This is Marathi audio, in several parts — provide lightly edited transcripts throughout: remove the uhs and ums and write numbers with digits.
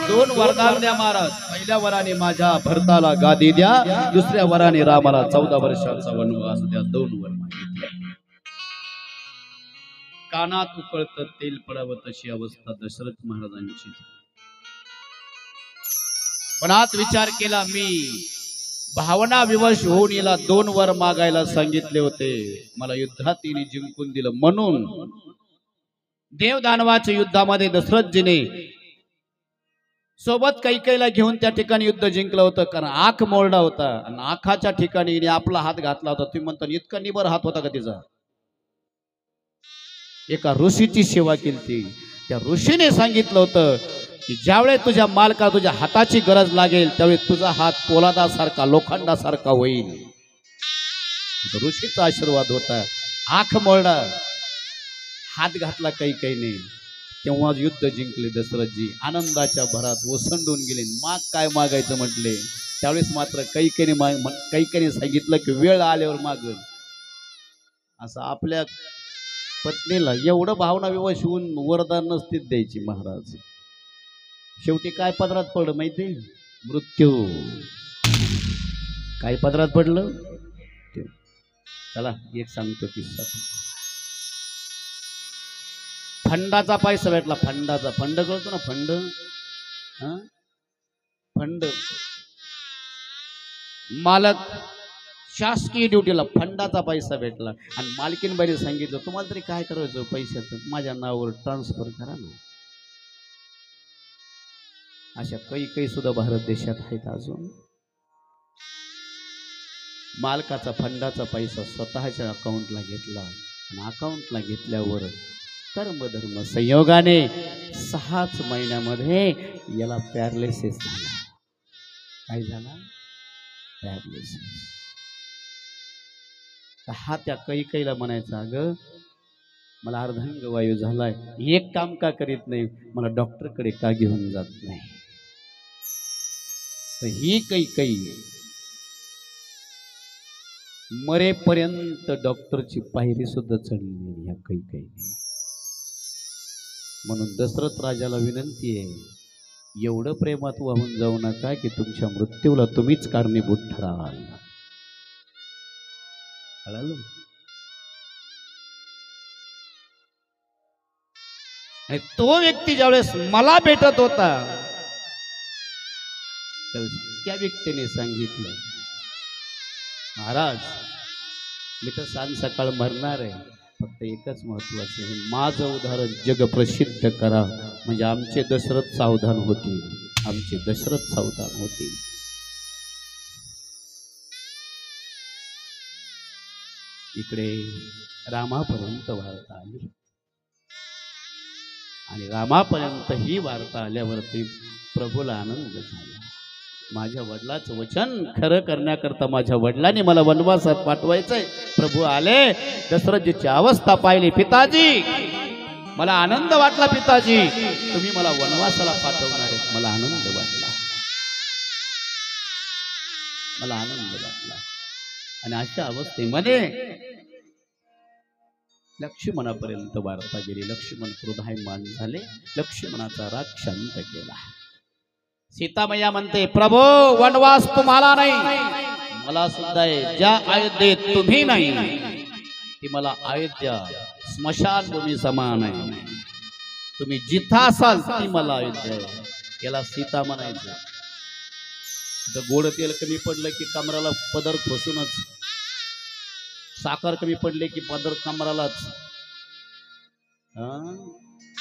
दोन वरदान द्या महाराज। पहिल्या वराने माझ्या भरताला गादी द्या, दुसऱ्या वराने रामाला 14 वर्षाचा वनवास द्या। 2 वर मागितले। कानात उकळत तेल पडावं तशी अवस्था दशरथ महाराजांची। मनात विचार केला, मी भावना विवश होऊन याला 2 वर मागायला सांगितले होते, मला युद्धात तिने जिंकून दिलं। म्हणून देव दानवाच्या युद्धामध्ये दशरथजीने सोबत कैकेयीला घेऊन त्या ठिकाणी युद्ध जिंकलं होतं, कारण आख मोरडा होता आणि आखाच्या ठिकाणी हिने आपला हात घातला होता। तुम्ही म्हणता इतका निबर हात होता का तिचा? एका ऋषीची सेवा केली। त्या ऋषीने सांगितलं होतं की ज्यावेळेस तुझ्या मालका तुझ्या हाताची गरज लागेल त्यावेळेस तुझा हात पोलादासारखा लोखंडासारखा होईल। ऋषीचा आशीर्वाद होता। आख मोरडा हात घातला कैकेयीने, तेव्हा युद्ध जिंकले दशरथजी। आनंदाच्या भरात ओसंडून गेले। माग काय मागायचं म्हटले, त्यावेळेस मात्र कैकेयीने सांगितलं की वेळ आल्यावर मागल। असं आपल्या पत्नीला एवढं भावना विवश होऊन वरदान नसतीच द्यायची महाराज। शेवटी काय पदरात पडलं माहिती? मृत्यू। काय पदरात पडलं? चला एक सांगतो किस्सा। फंडाचा पैसा भेटला। फंडाचा, फंड कळतो ना? फंड, फंड मालक शासकीय ड्युटीला फंडाचा पैसा भेटला आणि मालकीनबाईने सांगितलं तुम्हाला तरी काय करायचं पैशाचं, माझ्या नावावर ट्रान्सफर करा ना। अशा काही सुद्धा भारत देशात आहेत अजून। मालकाचा फंडाचा पैसा स्वतःच्या अकाउंटला घेतला आणि अकाउंटला घेतल्यावर कर्मधर्म संयोगाने 6च महिन्यामध्ये याला पॅरालिसिस झाला। काय झाला? पॅरालिसिस। हा त्या कैकेयीला म्हणायचा, अगं मला अर्धांग वायू झालाय, एक काम का करीत नाही, मला डॉक्टरकडे का घेऊन जात नाही? तर ही कैकेयी मरेपर्यंत डॉक्टरची पायरी सुद्धा चढली ह्या कैकेयीने। म्हणून दशरथ राजाला विनंती आहे, एवढं प्रेमात वाहून जाऊ नका की तुमच्या मृत्यूला तुम्हीच कारणीभूत ठराल। कळालं? आणि तो व्यक्ती ज्यावेळेस मला भेटत होता त्या व्यक्तीने सांगितलं, महाराज मी तर सांज सकाळ मरणार आहे, फक्त एकच महत्वाचं आहे, माझं उदाहरण जग प्रसिद्ध करा, म्हणजे आमचे दशरथ सावधान होतील, आमचे दशरथ सावधान होतील। इकडे रामापर्यंत वार्ता आली आणि रामापर्यंत ही वार्ता आल्यावरती प्रभूला आनंद झाला। माझ्या वडिलांचं वचन खरं करण्याकरता माझ्या वडिलांनी मला वनवासात पाठवायचंय। प्रभू आले, दशरथजीची अवस्था पाहिली, पिताजी मला आनंद वाटला, पिताजी तुम्ही मला वनवासाला पाठवणार आहेत, मला आनंद वाटला, मला आनंद वाटला। आणि अशा अवस्थेमध्ये लक्ष्मणापर्यंत वार्ता गेली। लक्ष्मण क्रोधायमान झाले, लक्ष्मणाचा राग शांत केला। सीतामैया म्हणते, प्रभू वनवास तुम्हाला नाही, मला सुद्धा आहे। ज्या अयोध्येत तुम्ही नाही ती मला अयोध्या स्मशानभूमी समान आहे, तुम्ही जिथं असाल ती मला अयोध्या आहे। याला सीता म्हणायचं। तर गोड तेल कमी पडलं की कमराला पदर खोसूनच, साखर कमी पडले की पदर कमरालाच।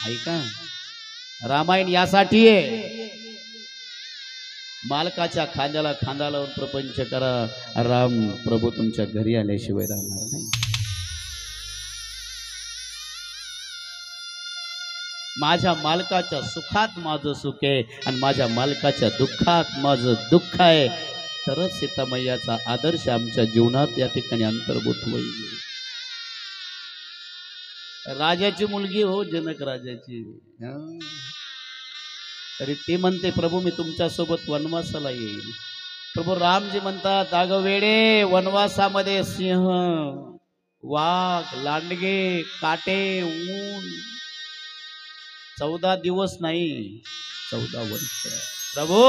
ऐका, रामायण यासाठी आहे, मालकाच्या खांद्याला खांदा लावून प्रपंच करा, राम प्रभू तुमच्या घरी आल्याशिवाय राहणार नाही। माझ्या मालकाच्या सुखात माझं सुख आहे आणि माझ्या मालकाच्या दुःखात माझं दुःख आहे, तरच सीतामैयाचा आदर्श आमच्या जीवनात या ठिकाणी अंतर्भूत होईल। राजाची मुलगी हो, जनक राजाची, तरी ते म्हणते, प्रभू मी तुमच्या सोबत वनवासाला येईल। प्रभू रामजी म्हणतात, अगं वेडे, वनवासामध्ये सिंह, वाघ, लांडगे, काटे, ऊन 14 दिवस नाही 14 वर्ष. प्रभू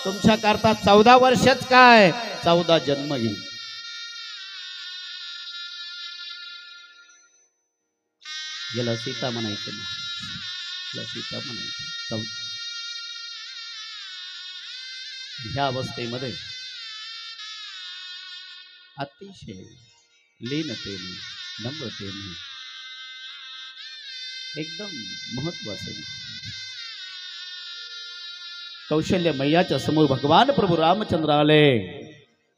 तुमच्या करता 14 वर्षच काय 14 जन्म घेईल. गेला सीता म्हणायचं ना, सीता म्हणायचं 14. ह्या अवस्थेमध्ये अतिशय लीनतेने नम्रतेने एकदम महत्वाचं कौशल्य मैयाच्या समोर भगवान प्रभू रामचंद्र आले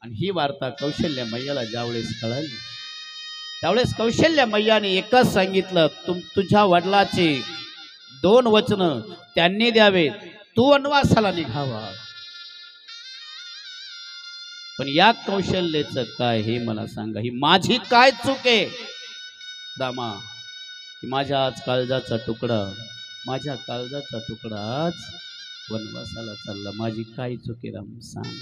आणि ही वार्ता कौशल्य मैयाला ज्यावेळेस कळाली त्यावेळेस कौशल्य मैयाने एकच सांगितलं, तुझ्या वडिलाचे 2 वचन त्यांनी द्यावे, तू वनवासाला निघावा. पण या कौशल्याचं काय हे मला सांगा, ही माझी काय चूक आहे रामा? की माझ्या आज काळजाचा तुकडा आज वनवासाला चालला, माझी काय चूक आहे राम सांग.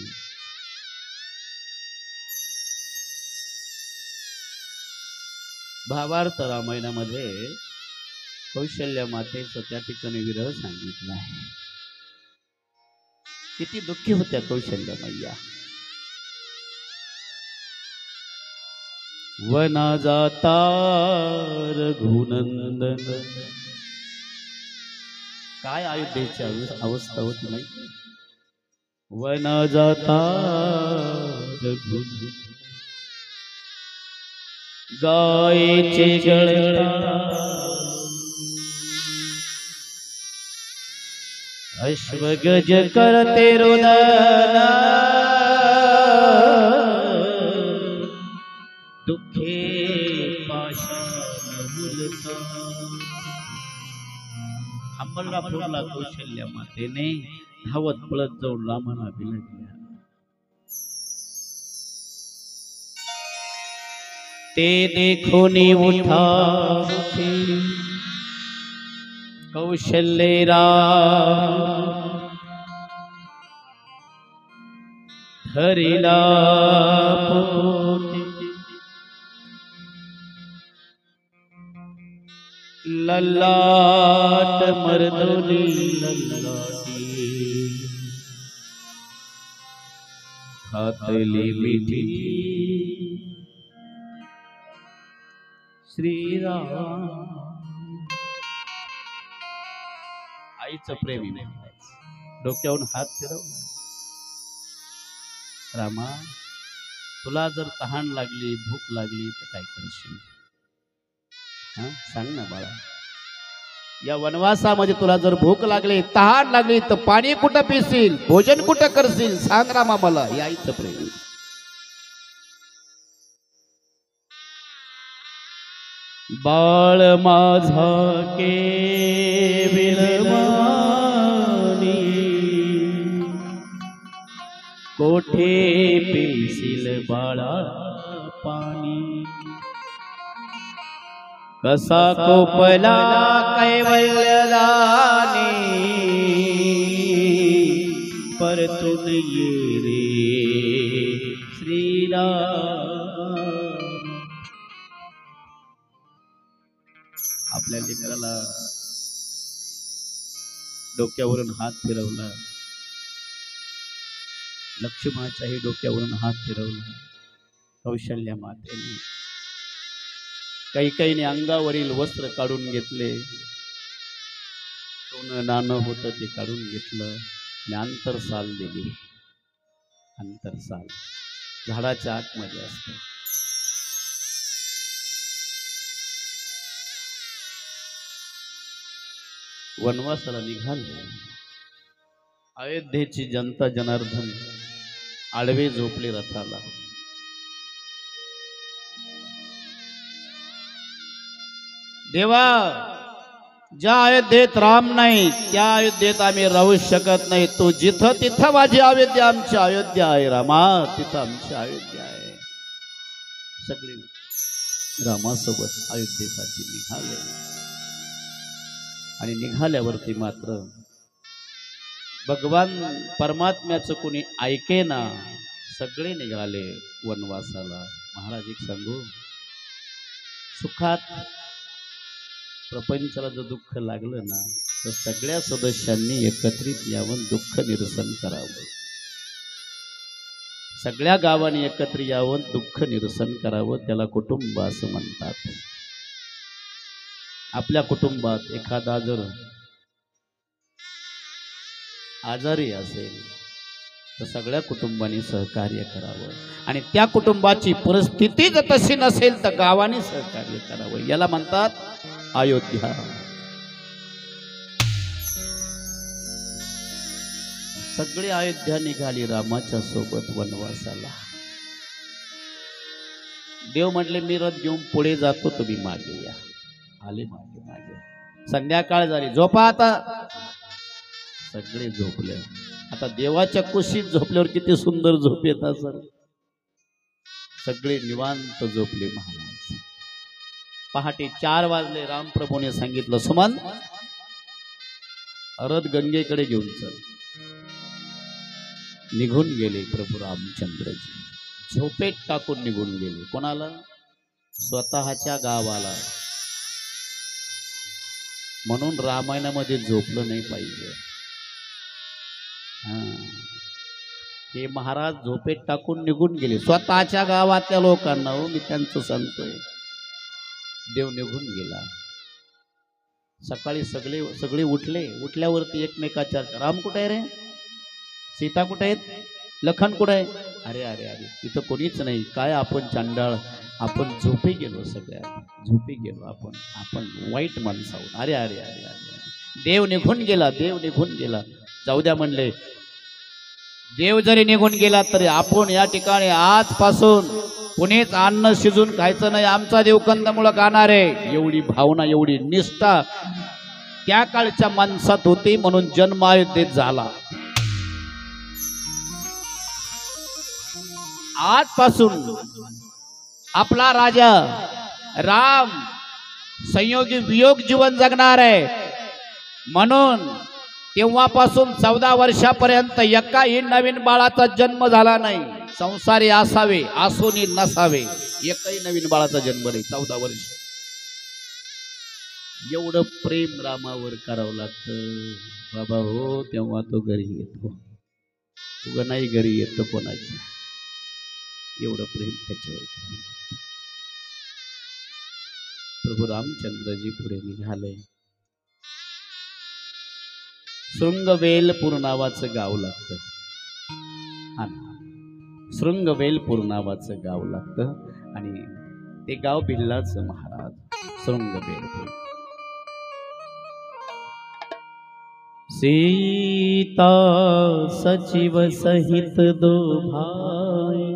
भावार्थ रामायणामध्ये कौशल्य मातेचं त्या ठिकाणी विरह सांगितलं आहे. किती दुःखी होत्या कौशल्य मैया. वना जाता रघुनंदन, काय अयोध्येची अवस्था होती माहिती? वना जाता रघुनंदन, गायेचे गळता अश्वगज करते रोदना, दुःखे पाषाण मुलता. अंबरनाथला कौशल्य मातेने धावत पळत जाऊन रामाला बिलगल्या. ते देखोनी उठा कौशल्य राम, धरिला पोटी ललाट मर्दोनी ललाटी, घातली मिठी श्रीराम. आईचं प्रेम डोक्यावरून हात फिरवला. रामा तुला जर तहान लागली भूक लागली तर काय करशील? सांग ना बाळा. या वनवासामध्ये तुला जर भूक लागली तहान लागली तर पाणी कुठं पिशील, भोजन कुठं करशील? सांग रामा मला. या आईचं प्रेम. बाळ माझा केविल मानी, कोठे पेशील बाळा पाणी, कसा कोपला कैवल्यदानी, परतून ये रे श्रीराम. आपल्या लेकराला डोक्यावरून हात फिरवला, लक्ष्मणाच्याही डोक्यावरून हात फिरवला कौशल्य मातेने. कैकेयीने अंगावरील वस्त्र काढून घेतले, सोनं नाणं होतं ते काढून घेतलं आणि अंतरसाल दिली. अंतरसाल झाडाच्या आतमध्ये असते. वनवासाला निघाले. अयोध्येची जनता जनार्दन आडवे झोपले रथाला. देवा ज्या अयोध्येत राम नाही त्या अयोध्येत आम्ही राहू शकत नाही. तू जिथं तिथं माझी अयोध्या आमची अयोध्या आहे रामा, तिथं आमची अयोध्या आहे. सगळे रामासोबत अयोध्येसाठी निघाले आणि निघाल्यावरती मात्र भगवान परमात्म्याचं कोणी ऐके ना, सगळे निघाले वनवासाला. महाराज एक सांगू, सुखात प्रपंचाला जर दुःख लागलं ना तर सगळ्या सदस्यांनी एकत्रित यावं, दुःख निरसन करावं. सगळ्या गावांनी एकत्र यावं, दुःख निरसन करावं. त्याला कुटुंब असं म्हणतात. आपल्या कुटुंबात एखादा जर आजारी असेल तर सगळ्या कुटुंबांनी सहकार्य करावं. आणि त्या कुटुंबाची परिस्थिती जर तशी नसेल तर गावाने सहकार्य करावं. याला म्हणतात अयोध्या. सगळी अयोध्या निघाली रामाच्या सोबत वनवासाला. देव म्हटले मी रथ घेऊन पुढे जातो, तुम्ही मागे या. आले मागे मागे. संध्याकाळ झाली, झोपा आता. सगळे झोपले. आता देवाच्या कुशीत झोपल्यावर किती सुंदर झोप येत असेल. सगळे निवांत झोपले महाराज. पहाटे 4 वाजले. रामप्रभूने सांगितलं सुमन रथ गंगेकडे घेऊन चल. निघून गेले प्रभू रामचंद्रजी. झोपेत टाकून निघून गेले. कोणाला? स्वतःच्या गावाला. म्हणून रामायणामध्ये झोपलं नाही पाहिजे. हे महाराज झोपेत टाकून निघून गेले स्वतःच्या गावातल्या लोकांना. हो मी त्यांचं सांगतोय. देव निघून गेला. सकाळी सगळे उठले. उठल्यावरती एकमेकाच्या राम कुठे आहे रे, सीता कुठे आहेत, लखन कुठे आहे? अरे अरे अरे इथं कोणीच नाही. काय आपण चांडाळ, आपण झोपी गेलो. सगळ्या झोपी गेलो. आपण वाईट माणसं आहोत. अरे अरे अरे अरे देव निघून गेला. देव निघून गेला. जाऊ द्या म्हणले. देव जरी निघून गेला तरी आपण या ठिकाणी आजपासून कुणीच अन्न शिजून खायचं नाही. आमचा देव कंदमुळं खाणार आहे. एवढी भावना, एवढी निष्ठा त्या काळच्या माणसात होती. म्हणून जन्म अयोध्येत झाला. आजपासून आपला राजा राम संयोगी वियोग जीवन जगणार आहे. म्हणून तेव्हापासून 14 वर्षापर्यंत एकाही नवीन बाळाचा जन्म झाला नाही. संसारी असावे आसोनी नसावे. एकही नवीन बाळाचा जन्म नाही. 14 वर्ष. एवढं प्रेम रामावर करावं लागतं बाबा. हो तेव्हा तो घरी येतो. तुझं नाही घरी येतो कोणाच्या. एवढं प्रेम त्याच्यावर करावं लागतं. प्रभू रामचंद्रजी पुढे निघाले. शृंगवेलपूर नावाचं गाव लागतं. शृंगवेलपूर नावाचं गाव लागतं आणि ते गाव भिल्लाचं महाराज. शृंगवेलपूर. सीता सचिव सहित 2 भाई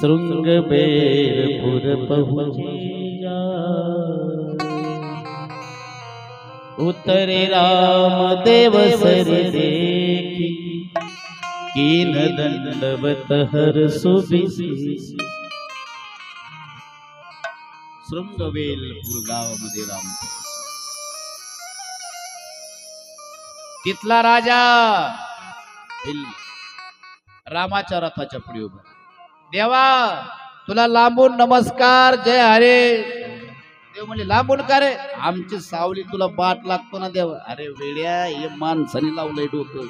शृंगवेलपुर पहुँचे उतरे राम देव सर देखी कीन दंडवत हर सुबिसी. शृंगवेलपूर गावामध्ये राम. तिथला राजा रामाच्या रथाच्या पुढे उभा. देवा तुला लांबून नमस्कार, जय हरे. देव म्हणले लांबून का रे? आमची सावली तुला बाट लागतो ना देवा. अरे वेड्या, हे माणसाने लावलंय डोकं.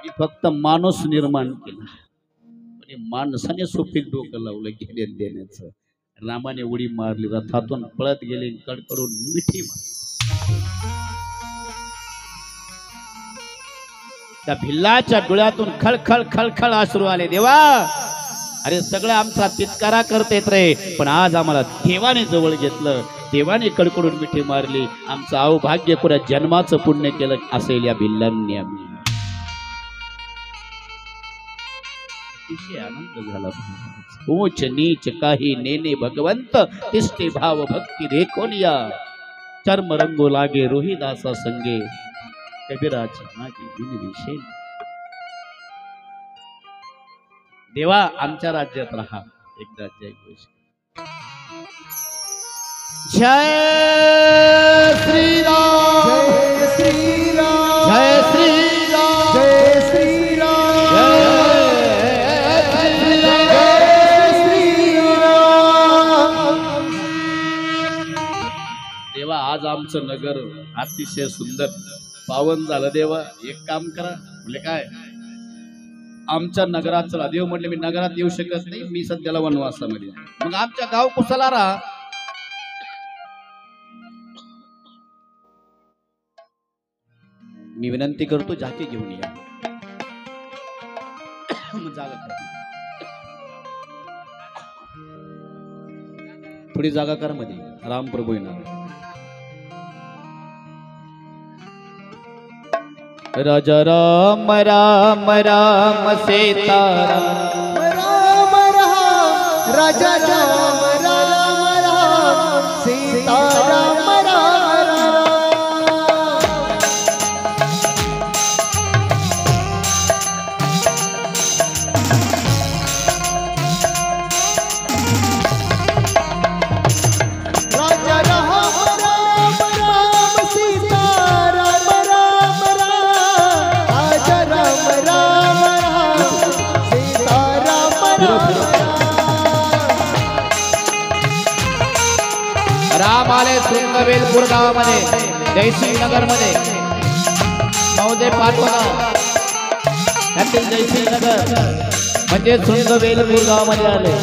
मी फक्त माणूस निर्माण केला पण माणसाने सुपीक डोकं लावलं घेण्यात देण्याचं. रामाने उडी मारली. रथातून पळत गेले. कडकडून मिठी मारली. त्या भिल्लाच्या डोळ्यातून खळखळ खळखळ अश्रू आले. देवा अरे सगळं आमचा तितकारा करतेत रे, पण आज आम्हाला देवाने जवळ घेतलं. देवाने कडकडून मिठी मारली. आमचं अवभाग्य कोणा जन्माचं पुण्य केलं असेल या भिल्लांनी. आम्ही अतिशय आनंद झाला. ऊंच नीच काही नेने भगवंत तिष्ठे भाव भक्ती देखोनिया. चर्म रंगो लागे रोहिदासा संगे कबीराची मागे बिनविशे. देवा आमच्या राज्यात राहा. एकदा जय घोष. जय श्रीराम, जय श्रीराम, जय श्रीराम, जय श्रीराम, जय श्रीराम. देवा आज आमचं आमचं नगर अतिशय सुंदर पावन झालं देवा. एक काम करा म्हणजे काय, आमच्या नगरात चला. देव म्हटले मी नगरात येऊ शकत नाही, मी सध्याला वनवासामध्ये. मग आमच्या गाव कुसाला राहा. मी विनंती करतो झाकी घेऊन या. जागा करा, थोडी जागा कर मध्ये. राम प्रभू येणार. राजा राम राम राम सीताराम राम राम राजा राम राम राम सीताराम राम राम. राजा राम राम राम सीताराम राम राम. राजा राम राम राम सीताराम राम. राम आले शृंगवेलपूर गावामध्ये, जयसिंग नगर मध्ये. महोदय पाठवला त्यातील जयसिंग नगर म्हणजे शृंगवेलपूर गावामध्ये आले.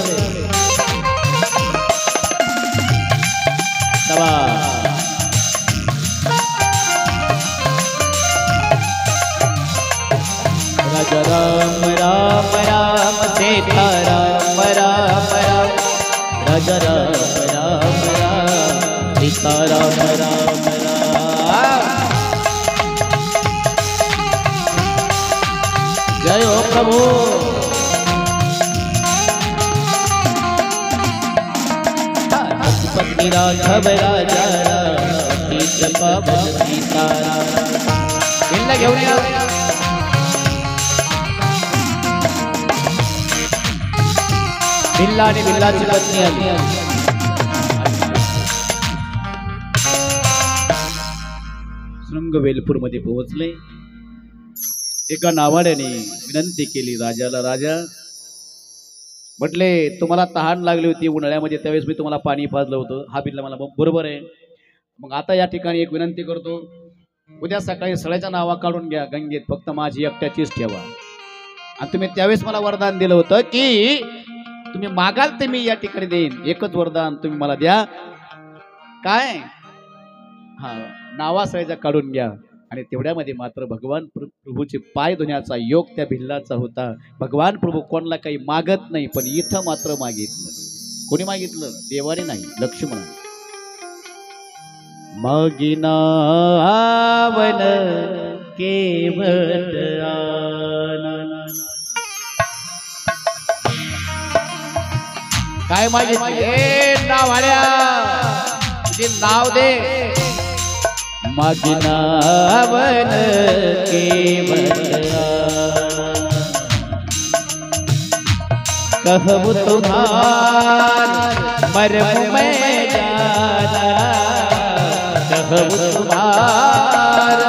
राजा राम राम राम सीताराम राम राम. राजा राम राम राम सीताराम राम राम. जय हो प्रभु. पत्नी राघव राजा राम सीताराम. बिल्ला घेऊन या. बिल्ला आणि बिल्लाची पत्नी आली. शृंगवेलपूर मध्ये पोहोचले. एका नावाड्याने विनंती केली राजाला. राजा म्हटले तुम्हाला तहान लागली होती उन्हाळ्यामध्ये, त्यावेळेस मी तुम्हाला पाणी पाजलं होतं. हा बिल्ला मला बरोबर आहे. मग आता या ठिकाणी एक विनंती करतो, उद्या सकाळी सगळ्याच्या नावा काढून घ्या गंगेत, फक्त माझी एकट्याचीच ठेवा. आणि तुम्ही त्यावेळेस मला वरदान दिलं होतं की तुम्ही मागाल ते मी या ठिकाणी देईन. एकच वरदान तुम्ही मला द्या. काय? हा, नावा सगळ्याच्या काढून घ्या. आणि तेवढ्यामध्ये मात्र भगवान प्रभूचे पाय धुण्याचा योग त्या भिल्लाचा होता. भगवान प्रभू कोणाला काही मागत नाही, पण इथं मात्र मागितलं. कोणी मागितलं? देवाने नाही, लक्ष्मण. मागिना आवन केवट आनन. काय मागितले? नाव आल्या, तुझे नाव दे. मागिना आवन केवट आनन. कहबु तुम्हार मर्म में जाना. कहबु तुम्हार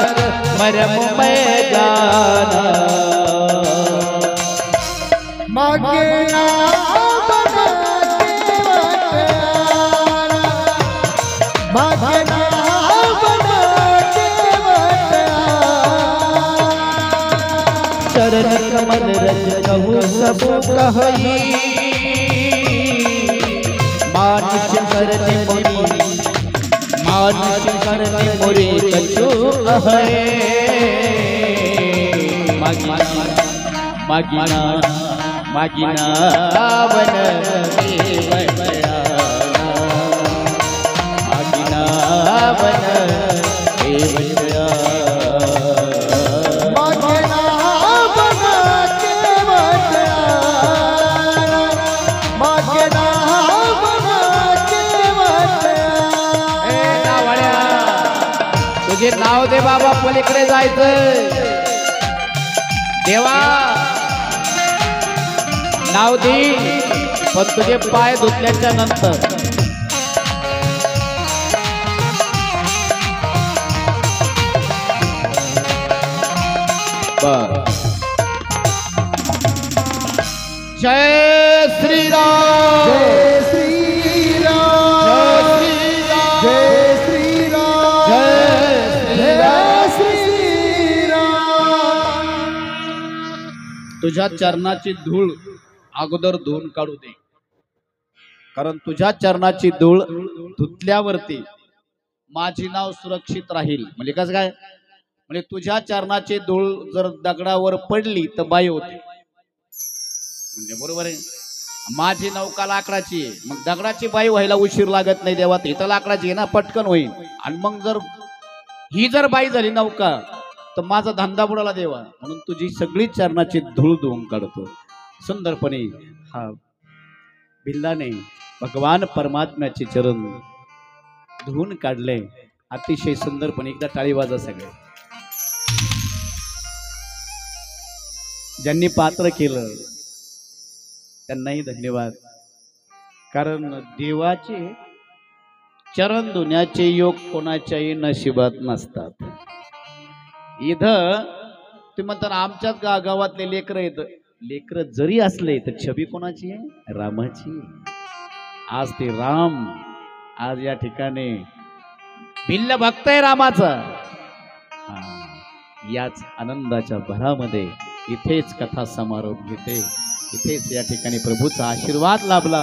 मर्म में जाना. मांगना बना केवट आना. मांगना बना केवट आना. चरण कमल रज कहु सब कहई. मानुष करने मुनि, मानुष करने मुनि कछु कहे. मागिना मागिना वन केवट आना. मागिना वन केवट आना. मांगना बना केवट आना. मांगना बना केवट आना. तुझे नाव दे बाबा, पलीकडे जायचं. देवा नाव दे, पण तुझे पाय धुतल्याच्या नंतर. जय श्रीराम. जय श्रीराम. जय श्रीराम. जय श्रीराम. तुझ्या चरणाची धूळ अगोदर धुवून काढू दे, कारण तुझ्या चरणाची धूळ धुतल्यावरती माझी नाव सुरक्षित राहील. म्हणजे कसं काय, म्हणजे तुझ्या चरणाची धूळ जर दगडावर पडली तर बाई होते, म्हणजे बरोबर आहे. माझी नौका लाकडाची आहे, मग दगडाची बाई व्हायला उशीर लागत नाही देवा, इथं लाकडाची आहे ना, पटकन होईल. आणि मग जर ही जर बाई झाली नौका तर माझा धंदा बुडाला देवा, म्हणून तुझी सगळी चरणाची धूळ धुवून काढतो. सुंदरपणे हा भिल्लाने भगवान परमात्म्याचे चरण धुवून काढले. अतिशय सुंदरपणे. एकदा टाळी वाजा सगळे. ज्यांनी पात्र केलं त्यांनाही धन्यवाद, कारण देवाचे चरण धुण्याचे योग कोणाच्याही नशिबात नसतात. इथं तुम्ही म्हणता आमच्याच गावातले लेकर आहेत, लेकर जरी असले तर छबी कोणाची आहे, रामाची. आज ते राम आज या ठिकाणी भिल्ल भक्त आहे रामाचा. याच आनंदाच्या भरामध्ये इथेच कथा समारोप घेते. इथेच या ठिकाणी प्रभूचा आशीर्वाद लाभला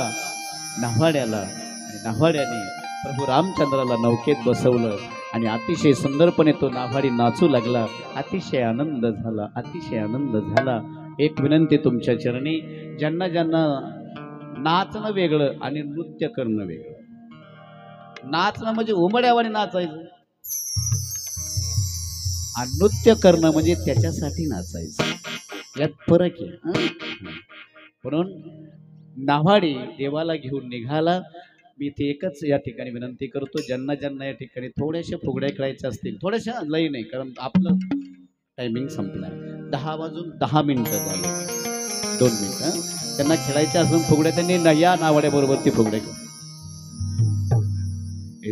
नाव्हाड्याला, आणि नाव्हाड्याने प्रभू रामचंद्राला नौकेत बसवलं आणि अतिशय सुंदरपणे तो नाव्हाडी नाचू लागला. अतिशय आनंद झाला, अतिशय आनंद झाला. एक विनंती तुमच्या चरणी, ज्यांना ज्यांना नाचणं वेगळं आणि नृत्य करणं वेगळं. नाचणं म्हणजे उमड्यावाने नाचायचं, आणि नृत्य करणं म्हणजे त्याच्यासाठी नाचायचं, यात फरक आहे. म्हणून नाव्हाडी देवाला घेऊन निघाला. मी ते एकच या ठिकाणी विनंती करतो, ज्यांना ज्यांना या ठिकाणी थोड्याशा फुगड्या खेळायच्या असतील, थोड्याशा लई नाही, कारण आपलं टायमिंग संपलाय. 10 वाजून 10 मिनिटं झाले, 2 मिनिटं. त्यांना खेळायच्या असून फुगड्या त्यांनी या नाव्हाड्याबरोबर ती फुगड्या घेऊ.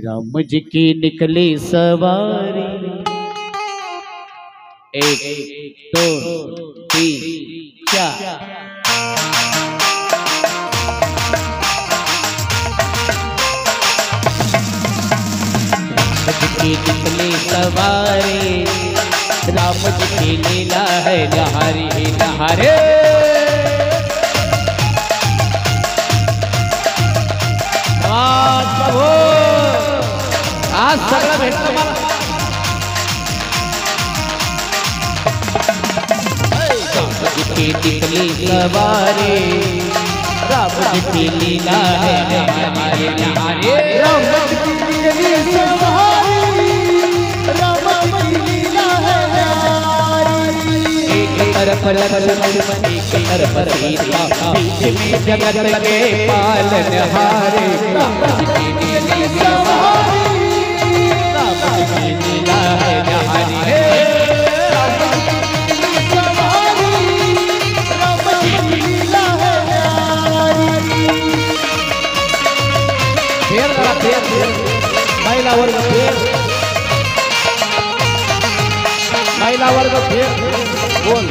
राम जी की निकली सवारी, 1 2 3 4. निकली सवारी, राम जी की लीला है लहारी ही लहारे. आज सगळं भेटलं मला. निकली सवारी, राम जी की लीला है लहारी लहारे. तरफ लक्ष्मण एक तरफ सीता, बीच में जगत के पालनहारे. राम जी की लीला, राम जी की लीला है लहारी. महिला वर्ग फेर, महिला वर्ग फेर, बोल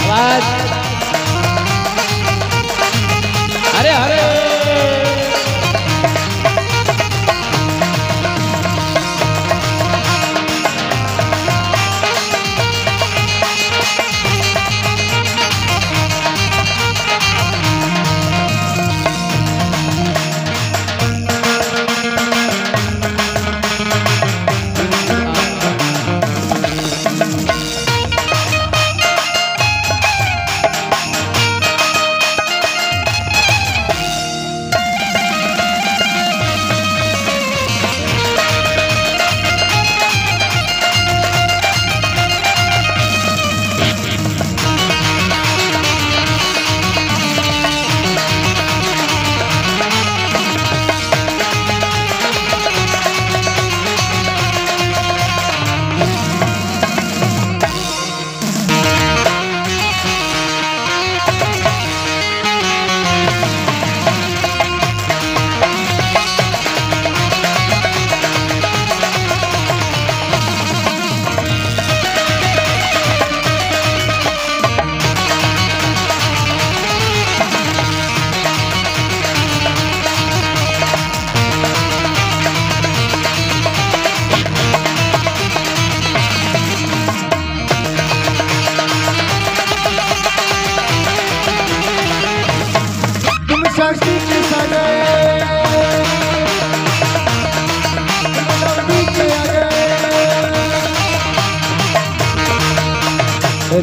आवाज. अरे अरे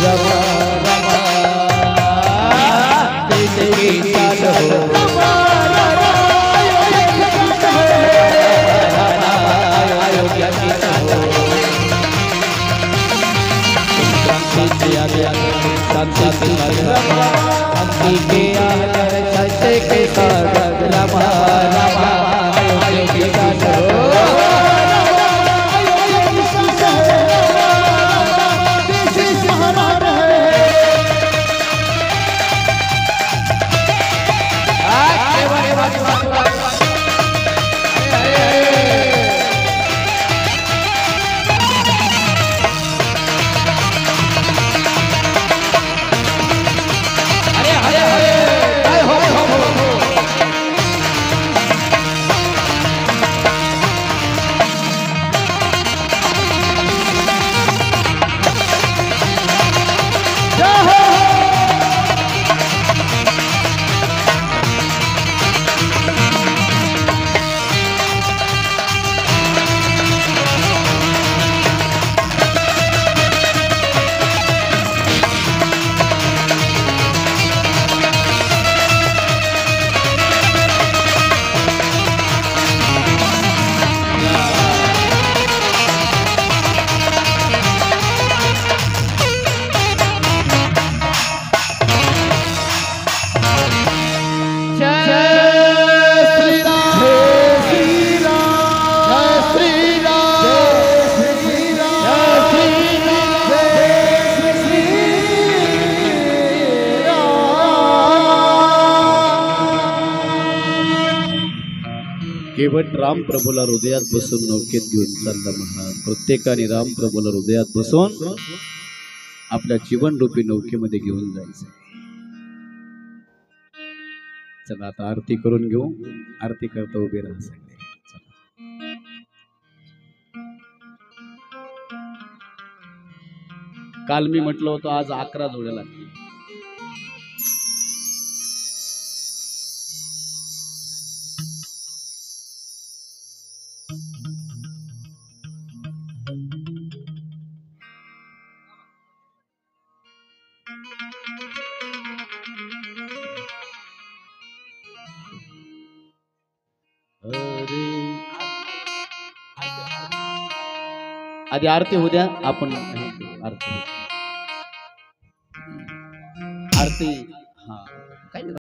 रमा रमा जैसे की चाल हो अयोध्या की चाल हो शांति के शांति के सागर रमा रमा अयोध्या की चाल हो केवळ राम प्रभूला हृदयात बसून नौकेत घेऊन चालला महाराज. प्रत्येकाने राम प्रभूला हृदयात बसून आपल्या जीवन रूपी नौकेमध्ये घेऊन जायचं. चला आता आरती करून घेऊ. आरती करता उभे राहा सगळे. काल मी म्हटलं होतं आज 11 जोड्या लागतील. आधी आरती होऊ द्या. आपण आरती हा